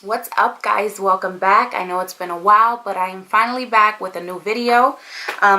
What's up, guys? Welcome back. I know it's been a while, but I am finally back with a new video.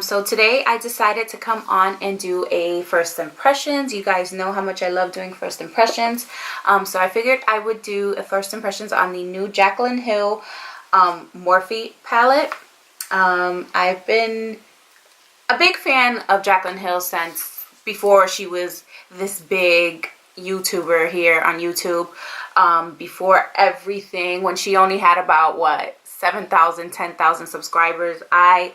So today I decided to come on and do a first impressions. You guys know how much I love doing first impressions. So I figured I would do a first impressions on the new Jaclyn Hill Morphe palette. I've been a big fan of Jaclyn Hill since before she was this big YouTuber here on YouTube. Before everything, when she only had about what, 7,000, 10,000 subscribers. I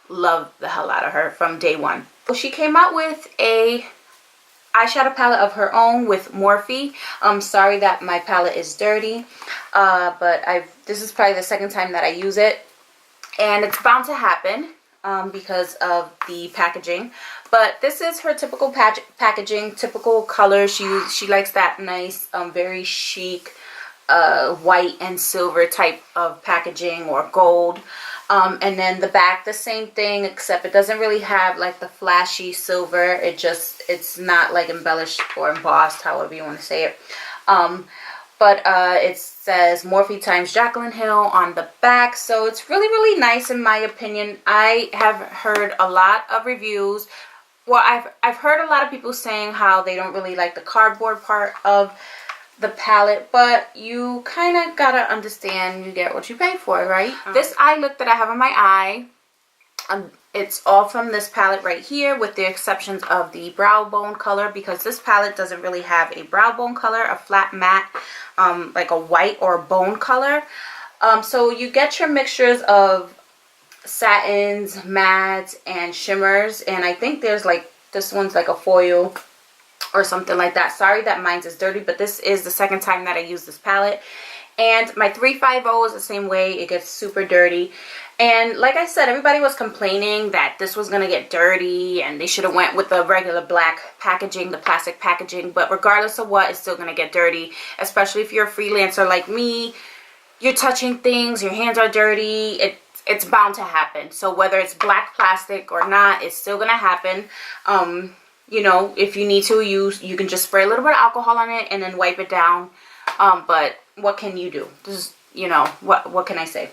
loved the hell out of her from day one. So she came out with a eyeshadow palette of her own with Morphe. I'm sorry that my palette is dirty, but this is probably the second time that I use it, and it's bound to happen because of the packaging. But this is her typical packaging, typical colors. She likes that nice, very chic, white and silver type of packaging, or gold. And then the back, the same thing, except it doesn't really have like the flashy silver. It's not like embellished or embossed, however you want to say it. But it says Morphe times Jaclyn Hill on the back, so it's really, really nice in my opinion. I have heard a lot of reviews. Well, I've heard a lot of people saying how they don't really like the cardboard part of the palette, but you kind of gotta understand, you get what you pay for, right? This eye look that I have on my eye, it's all from this palette right here, with the exceptions of the brow bone color, because this palette doesn't really have a brow bone color, a flat matte, like a white or a bone color. So you get your mixtures of satins, mattes, and shimmers, and I think there's like, this one's like a foil or something like that. Sorry that mine's is dirty, but this is the second time that I use this palette. And my 350 is the same way. It gets super dirty. And like I said, everybody was complaining that this was going to get dirty and they should have went with the regular black packaging, the plastic packaging. But regardless of what, it's still going to get dirty, especially if you're a freelancer like me. You're touching things, your hands are dirty. It's bound to happen. So whether it's black plastic or not, it's still going to happen. You know, if you need to, you can just spray a little bit of alcohol on it and then wipe it down. But what can you do? This is, you know, what can I say?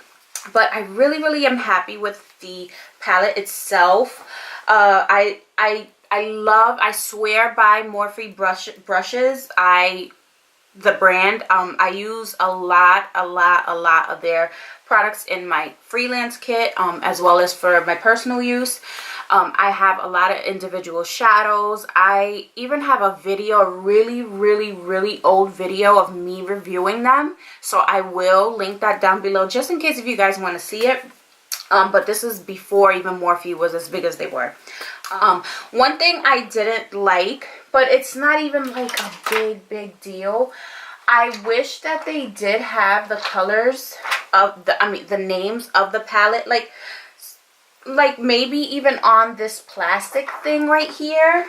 But I really, really am happy with the palette itself. I swear by Morphe brushes. The brand, I use a lot of their products in my freelance kit, as well as for my personal use. I have a lot of individual shadows. I even have a video, a really old video of me reviewing them, so I will link that down below just in case if you guys want to see it. But this is before even Morphe was as big as they were. One thing I didn't like, but it's not even like a big deal. I wish that they did have the colors of the names of the palette, like maybe even on this plastic thing right here,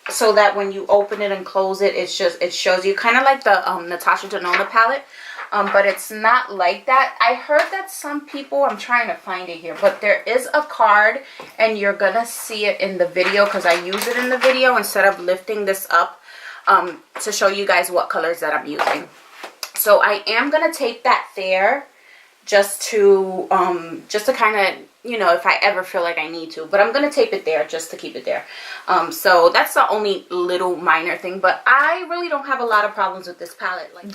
so that when you open it and close it, it shows you, kind of like the Natasha Denona palette. But it's not like that. I heard that some people, I'm trying to find it here, but there is a card, and you're gonna see it in the video because I use it in the video instead of lifting this up to show you guys what colors that I'm using. So I am gonna tape that there just to kind of, you know, if I ever feel like I need to, but I'm gonna tape it there just to keep it there. So that's the only little minor thing, but I really don't have a lot of problems with this palette. Like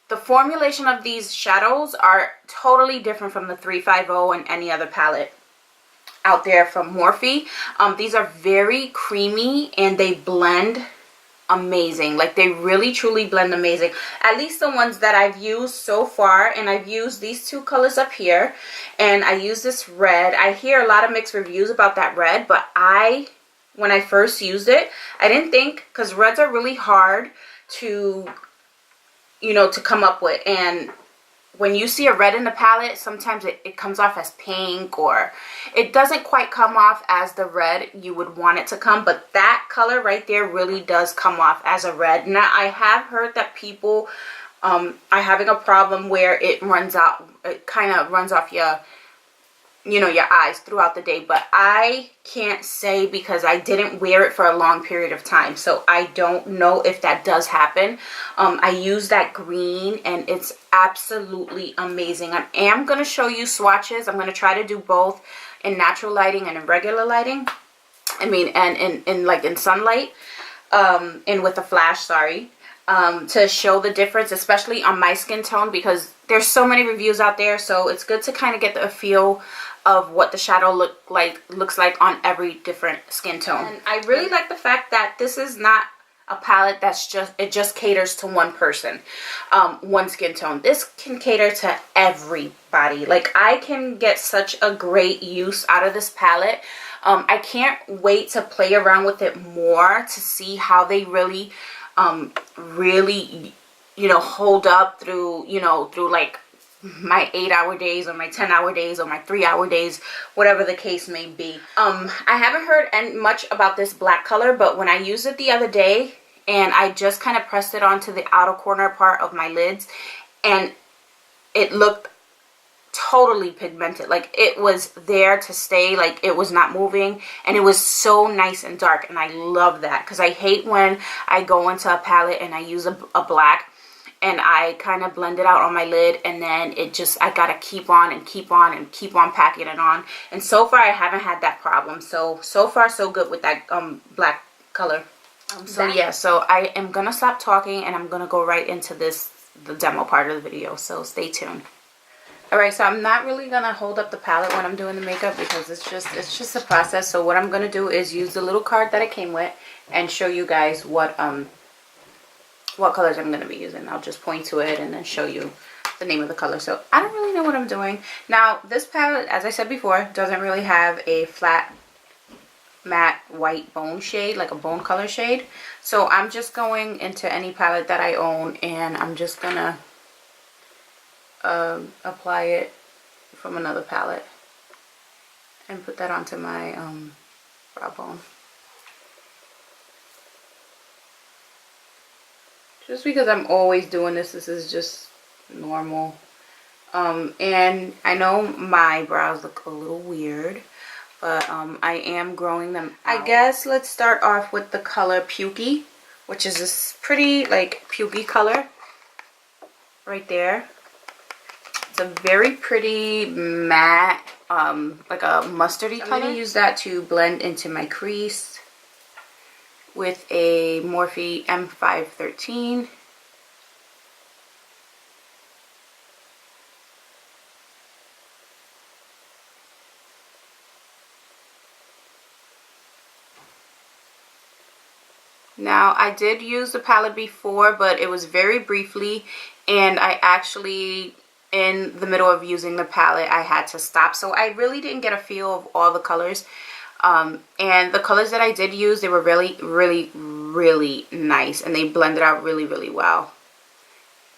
the formulation of these shadows are totally different from the 350 and any other palette out there from Morphe. These are very creamy and they blend amazing. Like, they really truly blend amazing. At least the ones that I've used so far, and I've used these two colors up here, and I use this red. I hear a lot of mixed reviews about that red, but when I first used it, I didn't think, because reds are really hard to, you know, to come up with. And when you see a red in the palette, sometimes it comes off as pink, or it doesn't quite come off as the red you would want it to come. But that color right there really does come off as a red. Now, I have heard that people are having a problem where it runs out, it kind of runs off your you know, your eyes throughout the day. But I can't say because I didn't wear it for a long period of time, so I don't know if that does happen. I use that green and it's absolutely amazing. I am going to show you swatches. I'm going to try to do both in natural lighting and in regular lighting. I mean, and in like in sunlight, and with a flash, sorry, to show the difference, especially on my skin tone, because there's so many reviews out there. So it's good to kind of get a feel of what the shadow looks like on every different skin tone. And I really like the fact that this is not a palette that's just caters to one person, one skin tone. This can cater to everybody. Like, I can get such a great use out of this palette. I can't wait to play around with it more to see how they really you know, hold up through, you know, through like my 8-hour days or my 10-hour days or my 3-hour days, whatever the case may be. I haven't heard much about this black color, but when I used it the other day and I just kind of pressed it onto the outer corner part of my lids, and it looked totally pigmented. Like, it was there to stay, like it was not moving, and it was so nice and dark, and I love that, because I hate when I go into a palette and I use a black and I kind of blend it out on my lid, and then it just, I gotta keep on and keep on and keep on packing it on. And so far I haven't had that problem. So far so good with that black color. So yeah, so I am gonna stop talking and I'm gonna go right into the demo part of the video, so stay tuned. Alright, so I'm not really gonna hold up the palette when I'm doing the makeup, because it's just a process. So what I'm gonna do is use the little card that it came with and show you guys what colors I'm going to be using. I'll just point to it and then show you the name of the color. So I don't really know what I'm doing. Now, this palette, as I said before, doesn't really have a flat matte white bone shade, like a bone color shade. So I'm just going into any palette that I own, and I'm just going to apply it from another palette and put that onto my brow bone. Just because I'm always doing this is just normal. And I know my brows look a little weird, but I am growing them out. I guess let's start off with the color Pukey, which is this pretty like pukey color right there. It's a very pretty matte, like a mustardy color. I'm going to use that to blend into my crease with a Morphe M513. Now, I did use the palette before, but it was very briefly, and I actually, in the middle of using the palette, I had to stop. So I really didn't get a feel of all the colors. And the colors that I did use, they were really nice, and they blended out really well.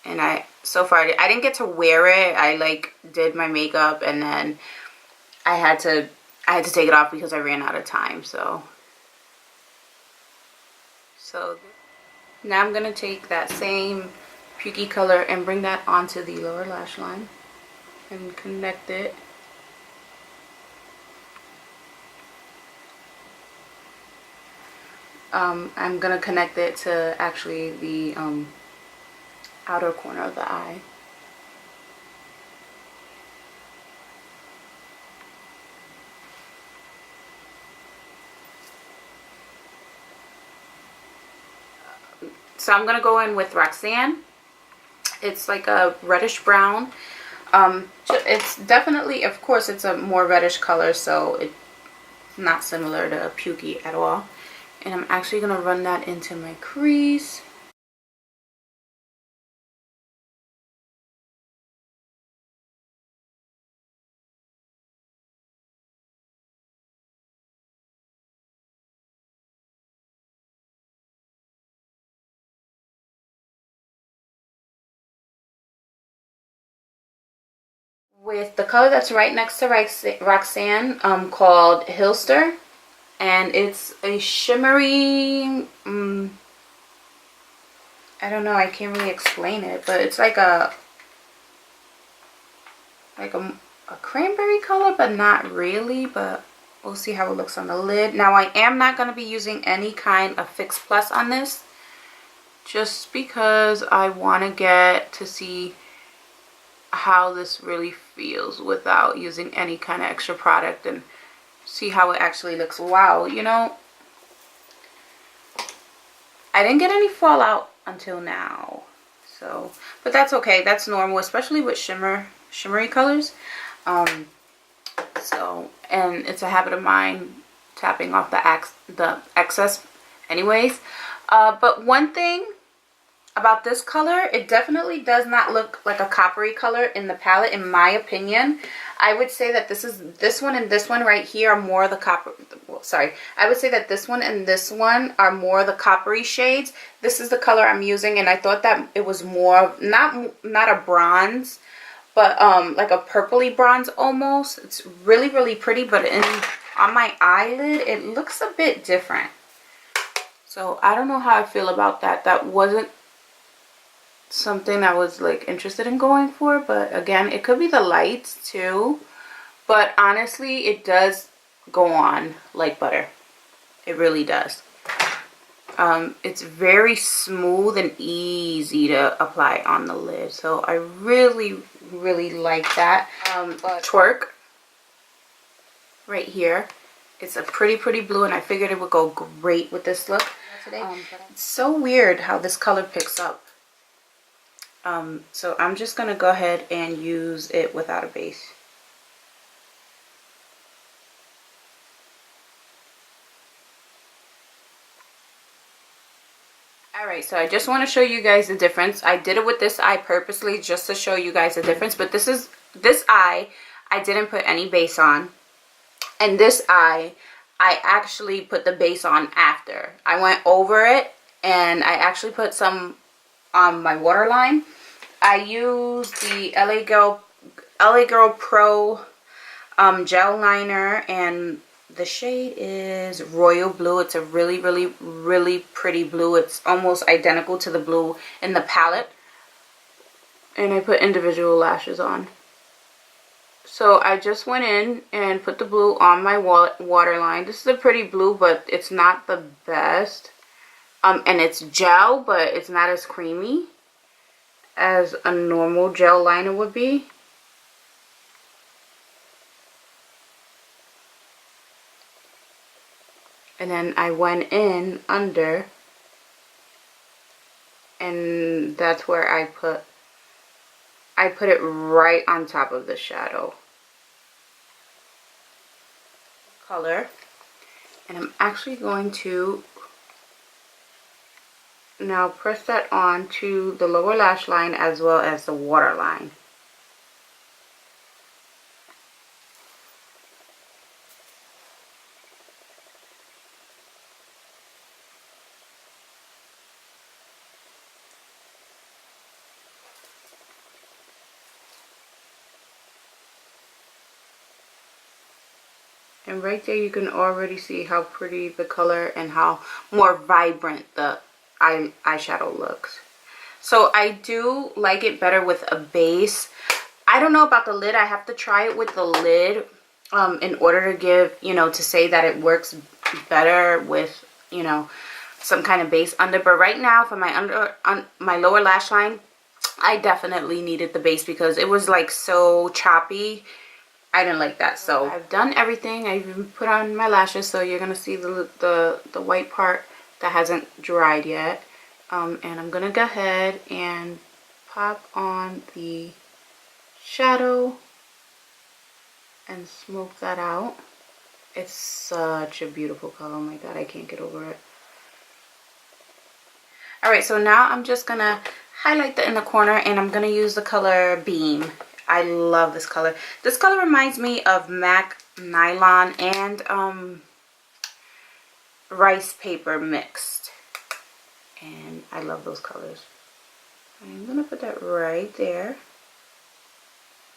And so far I didn't get to wear it. I like did my makeup, and then I had to take it off because I ran out of time. So now I'm gonna take that same Pukey color and bring that onto the lower lash line and connect it. I'm going to connect it to actually the outer corner of the eye. So I'm going to go in with Roxanne. It's like a reddish brown. It's definitely, of course, it's a more reddish color, so it's not similar to Pukey at all. And I'm actually going to run that into my crease. With the color that's right next to Roxanne, called Hilster. And it's a shimmery, I don't know, I can't really explain it, but it's like a a cranberry color, but not really, but we'll see how it looks on the lid. Now I am not going to be using any kind of Fix Plus on this, just because I want to get to see how this really feels without using any kind of extra product and see how it actually looks. Wow, you know, I didn't get any fallout until now, so, but that's okay. That's normal, especially with shimmery colors. So, and it's a habit of mine tapping off the excess anyways. But one thing about this color, it definitely does not look like a coppery color in the palette, in my opinion. I would say that this one and this one right here are more the copper, well, sorry, I would say that this one and this one are more the coppery shades. This is the color I'm using, and I thought that it was more, not a bronze, but like a purpley bronze almost. It's really, really pretty, but on my eyelid, it looks a bit different. So I don't know how I feel about that. That wasn't something I was like interested in going for, but again, it could be the lights too, but honestly it does go on like butter. It really does. It's very smooth and easy to apply on the lid, so I really, really like that. But Twerk right here, it's a pretty blue, and I figured it would go great with this look today. It's so weird how this color picks up. So I'm just gonna go ahead and use it without a base. Alright, so I just want to show you guys the difference. I did it with this eye purposely just to show you guys the difference, but this eye I didn't put any base on, and this eye I actually put the base on after. I went over it and I actually put some on my waterline. I used the LA Girl Pro gel liner, and the shade is Royal Blue. It's a really, really, really pretty blue. It's almost identical to the blue in the palette. And I put individual lashes on. So I just went in and put the blue on my waterline. This is a pretty blue, but it's not the best. And it's gel, but it's not as creamy as a normal gel liner would be. And then I went in under, and that's where I put it right on top of the shadow color. And I'm actually going to now press that on to the lower lash line as well as the waterline. And right there you can already see how pretty the color and how more vibrant the eyeshadow looks. So I do like it better with a base. I don't know about the lid. I have to try it with the lid in order to give, you know, to say that it works better with, you know, some kind of base under. But right now for my my lower lash line, I definitely needed the base because it was like so choppy. I didn't like that. So I've done everything. I even put on my lashes, so you're gonna see the white part that hasn't dried yet. And I'm gonna go ahead and pop on the shadow and smoke that out. It's such a beautiful color. Oh my god, I can't get over it. Alright, so now I'm just gonna highlight the inner corner, and I'm gonna use the color Beam. I love this color. This color reminds me of MAC Nylon and Rice Paper mixed. And I love those colors. I'm gonna put that right there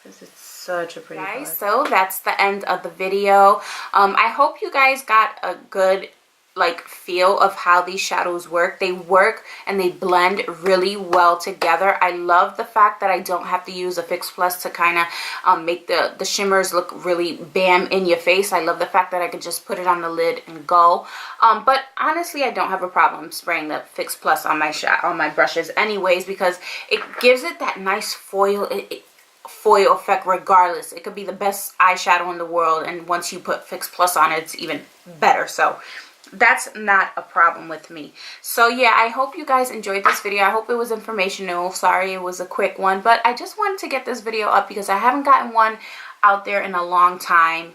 because it's such a pretty color. So that's the end of the video. I hope you guys got a good like feel of how these shadows work. They work and they blend really well together. I love the fact that I don't have to use a Fix Plus to kind of make the shimmers look really bam in your face. I love the fact that I can just put it on the lid and go. But honestly, I don't have a problem spraying the Fix Plus on my brushes anyways, because it gives it that nice foil effect regardless. It could be the best eyeshadow in the world, and once you put Fix Plus on it, it's even better. So that's not a problem with me. So yeah, I hope you guys enjoyed this video. I hope it was informational. Sorry it was a quick one, but I just wanted to get this video up because I haven't gotten one out there in a long time,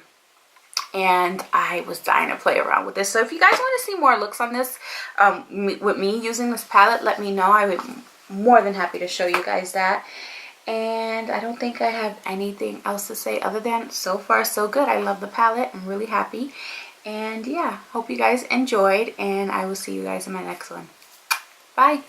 and I was dying to play around with this. So if you guys want to see more looks on this with me using this palette, let me know. I would be more than happy to show you guys that. And I don't think I have anything else to say other than so far so good. I love the palette. I'm really happy. And yeah, hope you guys enjoyed, and I will see you guys in my next one. Bye.